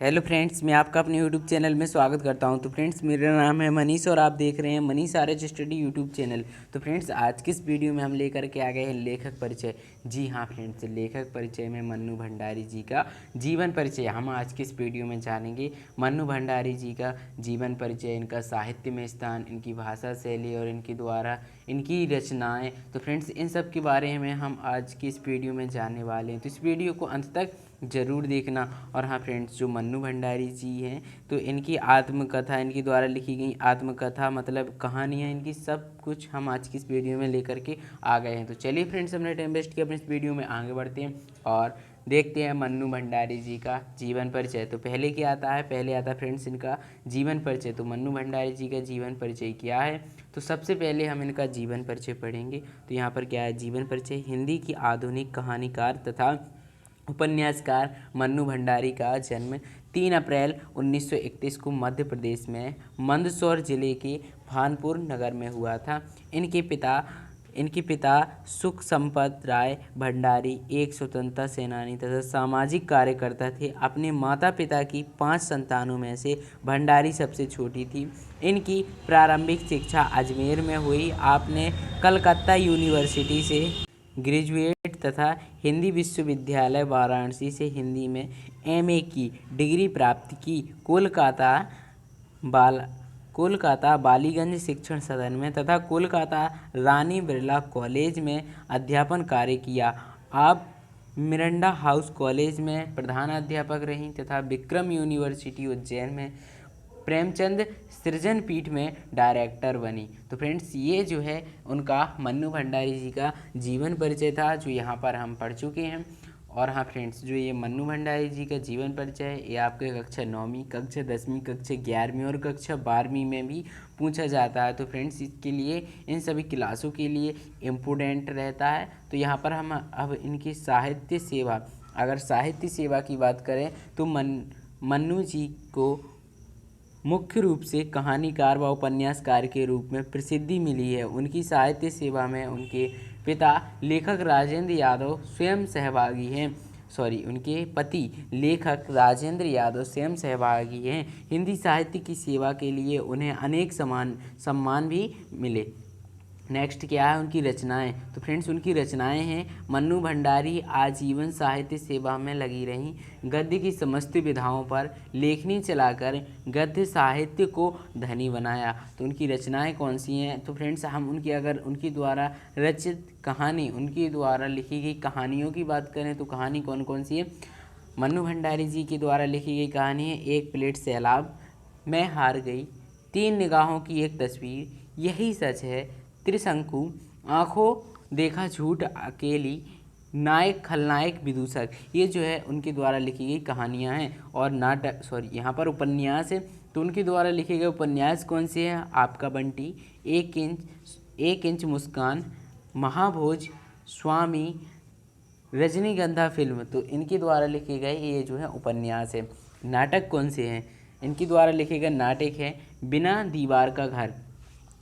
Hello friends, मैं आपका अपने यूट्यूब चैनल में स्वागत करता हूं। तो फ्रेंड्स, मेरा नाम है मनीष और आप देख रहे हैं मनीष आर्य स्टडी यूट्यूब चैनल। तो फ्रेंड्स, आज की इस वीडियो में हम लेकर के आ गए हैं लेखक परिचय। जी हाँ फ्रेंड्स, लेखक परिचय में मन्नू भंडारी जी का जीवन परिचय हम आज की इस वीडियो में जानेंगे। मन्नू भंडारी जी का जीवन परिचय, इनका साहित्य में स्थान, इनकी भाषा शैली और इनके द्वारा इनकी रचनाएँ। तो फ्रेंड्स, इन सब के बारे में हम आज की इस वीडियो में जानने वाले हैं। तो इस वीडियो को अंत तक ज़रूर देखना। और हाँ फ्रेंड्स, जो मन्नू भंडारी जी हैं तो इनकी आत्मकथा, इनकी द्वारा लिखी गई आत्मकथा मतलब कहानियाँ, इनकी सब कुछ हम आज की इस वीडियो में लेकर के आ गए हैं। तो चलिए फ्रेंड्स, हमने टाइम वेस्ट किया, अपने इस वीडियो में आगे बढ़ते हैं और देखते हैं मन्नू भंडारी जी का जीवन परिचय। तो पहले क्या आता है? पहले आता है फ्रेंड्स इनका जीवन परिचय। तो मन्नू भंडारी जी का जीवन परिचय क्या है? तो सबसे पहले हम इनका जीवन परिचय पढ़ेंगे। तो यहाँ पर क्या है? जीवन परिचय। हिंदी की आधुनिक कहानीकार तथा उपन्यासकार मन्नू भंडारी का जन्म 3 अप्रैल 1931 को मध्य प्रदेश में मंदसौर जिले के भानपुर नगर में हुआ था। इनके पिता सुख संपत राय भंडारी एक स्वतंत्रता सेनानी तथा सामाजिक कार्यकर्ता थे। अपने माता पिता की 5 संतानों में से भंडारी सबसे छोटी थी। इनकी प्रारंभिक शिक्षा अजमेर में हुई। आपने कलकत्ता यूनिवर्सिटी से ग्रेजुएट तथा हिंदी विश्वविद्यालय वाराणसी से हिंदी में एमए की डिग्री प्राप्त की। कोलकाता बालीगंज शिक्षण सदन में तथा कोलकाता रानी बिरला कॉलेज में अध्यापन कार्य किया। आप मिरंडा हाउस कॉलेज में प्रधानाध्यापक रहीं तथा विक्रम यूनिवर्सिटी उज्जैन में प्रेमचंद सृजन पीठ में डायरेक्टर बनी। तो फ्रेंड्स, ये जो है उनका मन्नू भंडारी जी का जीवन परिचय था, जो यहाँ पर हम पढ़ चुके हैं। और हाँ फ्रेंड्स, जो ये मन्नू भंडारी जी का जीवन परिचय है, ये आपके कक्षा 9वीं, कक्षा 10वीं, कक्षा 11वीं और कक्षा 12वीं में भी पूछा जाता है। तो फ्रेंड्स, इसके लिए इन सभी क्लासों के लिए इम्पोर्टेंट रहता है। तो यहाँ पर हम अब इनकी साहित्य सेवा, अगर साहित्य सेवा की बात करें तो मन्नू जी को मुख्य रूप से कहानीकार व उपन्यासकार के रूप में प्रसिद्धि मिली है। उनकी साहित्य सेवा में उनके पिता लेखक राजेंद्र यादव स्वयं सहभागी हैं। उनके पति लेखक राजेंद्र यादव स्वयं सहभागी हैं। हिंदी साहित्य की सेवा के लिए उन्हें अनेक सम्मान भी मिले। नेक्स्ट क्या है? उनकी रचनाएं। तो फ्रेंड्स, उनकी रचनाएं हैं, मन्नू भंडारी आजीवन साहित्य सेवा में लगी रहीं। गद्य की समस्त विधाओं पर लेखनी चलाकर गद्य साहित्य को धनी बनाया। तो उनकी रचनाएं कौन सी हैं? तो फ्रेंड्स, हम उनकी द्वारा रचित कहानी, उनकी द्वारा लिखी गई कहानियों की बात करें तो कहानी कौन कौन सी है? मन्नू भंडारी जी के द्वारा लिखी गई कहानी है एक प्लेट सैलाब, मैं हार गई, 3 निगाहों की एक तस्वीर, यही सच है, त्रिशंकु, आंखों देखा झूठ अकेली, नायक खलनायक विदूषक। ये जो है उनके द्वारा लिखी गई कहानियाँ हैं। और यहाँ पर उपन्यास है। तो उनके द्वारा लिखे गए उपन्यास कौन से हैं? आपका बंटी, एक इंच मुस्कान, महाभोज, स्वामी, रजनीगंधा फिल्म। तो इनके द्वारा लिखे गए ये जो है उपन्यास है। नाटक कौन से हैं? इनके द्वारा लिखे गए नाटक है बिना दीवार का घर,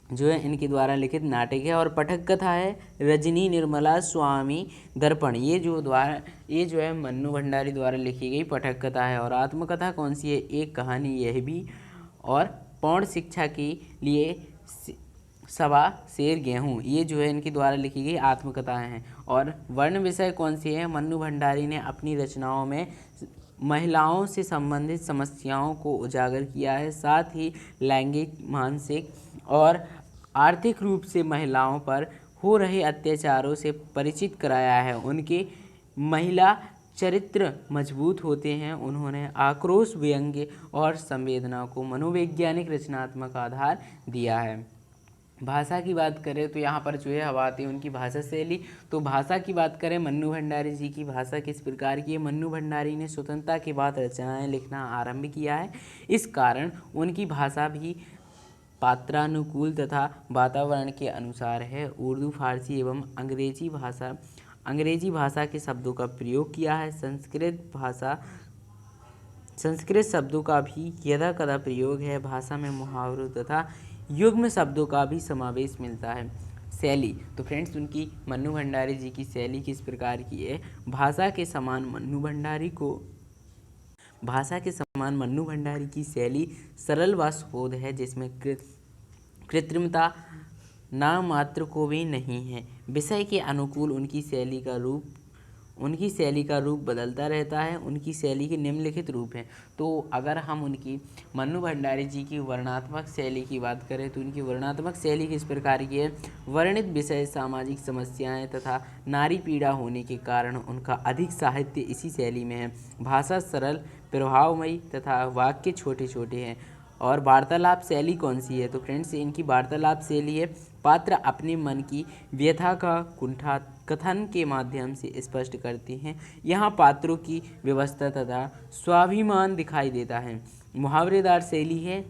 जो है इनके द्वारा लिखित नाटक है। और पटक कथा है रजनी निर्मला स्वामी दर्पण। ये जो है मन्नू भंडारी द्वारा लिखी गई पटक कथा है। और आत्मकथा कौन सी है? एक कहानी यह भी। और पौण शिक्षा के लिए सवा शेर गेहूँ, ये जो है इनके द्वारा लिखी गई आत्मकथाएं हैं। और वर्ण विषय कौन सी है? मन्नू भंडारी ने अपनी रचनाओं में महिलाओं से संबंधित समस्याओं को उजागर किया है, साथ ही लैंगिक, मानसिक और आर्थिक रूप से महिलाओं पर हो रहे अत्याचारों से परिचित कराया है। उनके महिला चरित्र मजबूत होते हैं। उन्होंने आक्रोश, व्यंग्य और संवेदना को मनोवैज्ञानिक रचनात्मक आधार दिया है। भाषा की बात करें तो यहाँ पर जो है अब आती है उनकी भाषा शैली। तो भाषा की बात करें, मन्नू भंडारी जी की भाषा किस प्रकार की है? मन्नू भंडारी ने स्वतंत्रता के बाद रचनाएं लिखना आरंभ किया है। इस कारण उनकी भाषा भी पात्रानुकूल तथा वातावरण के अनुसार है। उर्दू, फारसी एवं अंग्रेजी भाषा के शब्दों का प्रयोग किया है। संस्कृत शब्दों का भी यदा कदा प्रयोग है। भाषा में मुहावरों तथा युग्म शब्दों का भी समावेश मिलता है। शैली, तो फ्रेंड्स, उनकी मन्नू भंडारी जी की शैली किस प्रकार की है? भाषा के समान मन्नू भंडारी को भाषा के समान मन्नू भंडारी की शैली सरल व सुबोध है, जिसमें कृत्रिमता नामात्र को भी नहीं है। विषय के अनुकूल उनकी शैली का रूप बदलता रहता है। उनकी शैली के निम्नलिखित रूप हैं। तो अगर हम उनकी मन्नू भंडारी जी की वर्णनात्मक शैली की बात करें तो उनकी वर्णनात्मक शैली किस प्रकार की है। वर्णित विषय सामाजिक समस्याएं तथा नारी पीड़ा होने के कारण उनका अधिक साहित्य इसी शैली में है। भाषा सरल, प्रभावमयी तथा वाक्य छोटे छोटे हैं। और वार्तालाप शैली कौन सी है, तो फ्रेंड्स इनकी वार्तालाप शैली है पात्र अपने मन की व्यथा का कुंठा कथन के माध्यम से स्पष्ट करते हैं। यहाँ पात्रों की व्यवस्था तथा स्वाभिमान दिखाई देता है। मुहावरेदार शैली है,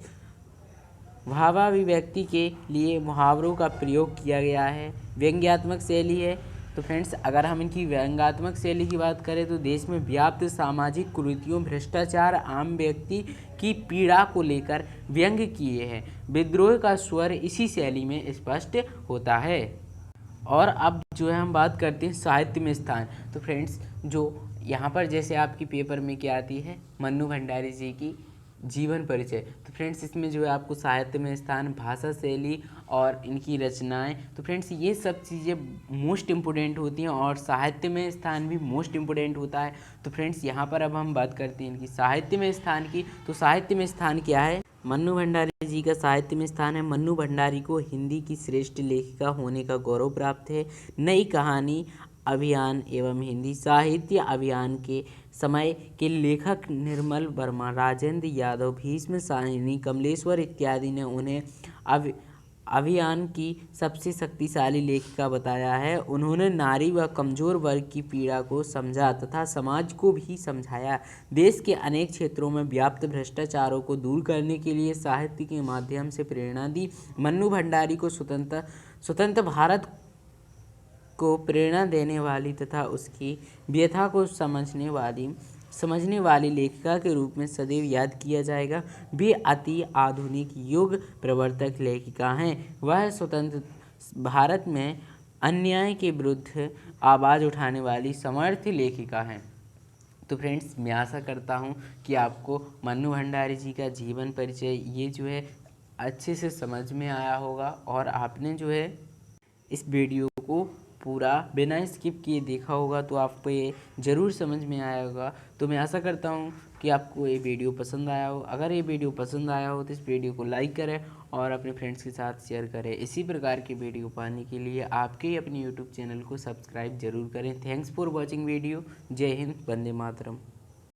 भावाभिव्यक्ति के लिए मुहावरों का प्रयोग किया गया है। व्यंग्यात्मक शैली है, तो फ्रेंड्स अगर हम इनकी व्यंग्यात्मक शैली की बात करें तो देश में व्याप्त सामाजिक कुरीतियों, भ्रष्टाचार, आम व्यक्ति की पीड़ा को लेकर व्यंग्य किए हैं। विद्रोह का स्वर इसी शैली में स्पष्ट होता है। और अब जो है हम बात करते हैं साहित्य में स्थान। तो फ्रेंड्स जो यहाँ पर जैसे आपकी पेपर में क्या आती है, मन्नू भंडारी जी की जीवन परिचय, तो फ्रेंड्स इसमें जो है आपको साहित्य में स्थान, भाषा शैली और इनकी रचनाएं, तो फ्रेंड्स ये सब चीज़ें मोस्ट इम्पोर्टेंट होती हैं और साहित्य में स्थान भी मोस्ट इम्पोर्टेंट होता है। तो फ्रेंड्स यहाँ पर अब हम बात करते हैं इनकी साहित्य में स्थान की। तो साहित्य में स्थान क्या है, मन्नू भंडारी जी का साहित्य में स्थान है। मन्नू भंडारी को हिंदी की श्रेष्ठ लेखिका होने का गौरव प्राप्त है। नई कहानी अभियान एवं हिंदी साहित्य अभियान के समय के लेखक निर्मल वर्मा, राजेंद्र यादव, भीष्म साहनी, कमलेश्वर इत्यादि ने उन्हें अभियान की सबसे शक्तिशाली लेखिका बताया है। उन्होंने नारी व कमजोर वर्ग की पीड़ा को समझा तथा समाज को भी समझाया। देश के अनेक क्षेत्रों में व्याप्त भ्रष्टाचारों को दूर करने के लिए साहित्य के माध्यम से प्रेरणा दी। मन्नू भंडारी को स्वतंत्र भारत को प्रेरणा देने वाली तथा उसकी व्यथा को समझने वाली लेखिका के रूप में सदैव याद किया जाएगा। वे अति आधुनिक युग प्रवर्तक लेखिका हैं। वह स्वतंत्र भारत में अन्याय के विरुद्ध आवाज़ उठाने वाली समर्थ लेखिका हैं। तो फ्रेंड्स मैं आशा करता हूँ कि आपको मन्नू भंडारी जी का जीवन परिचय ये जो है अच्छे से समझ में आया होगा और आपने जो है इस वीडियो को पूरा बिना स्किप किए देखा होगा तो आपको ये ज़रूर समझ में आया होगा। तो मैं आशा करता हूँ कि आपको ये वीडियो पसंद आया हो। अगर ये वीडियो पसंद आया हो तो इस वीडियो को लाइक करें और अपने फ्रेंड्स के साथ शेयर करें। इसी प्रकार की वीडियो पाने के लिए आपके ही अपने यूट्यूब चैनल को सब्सक्राइब जरूर करें। Thanks for watching video. जय हिंद, वंदे मातरम।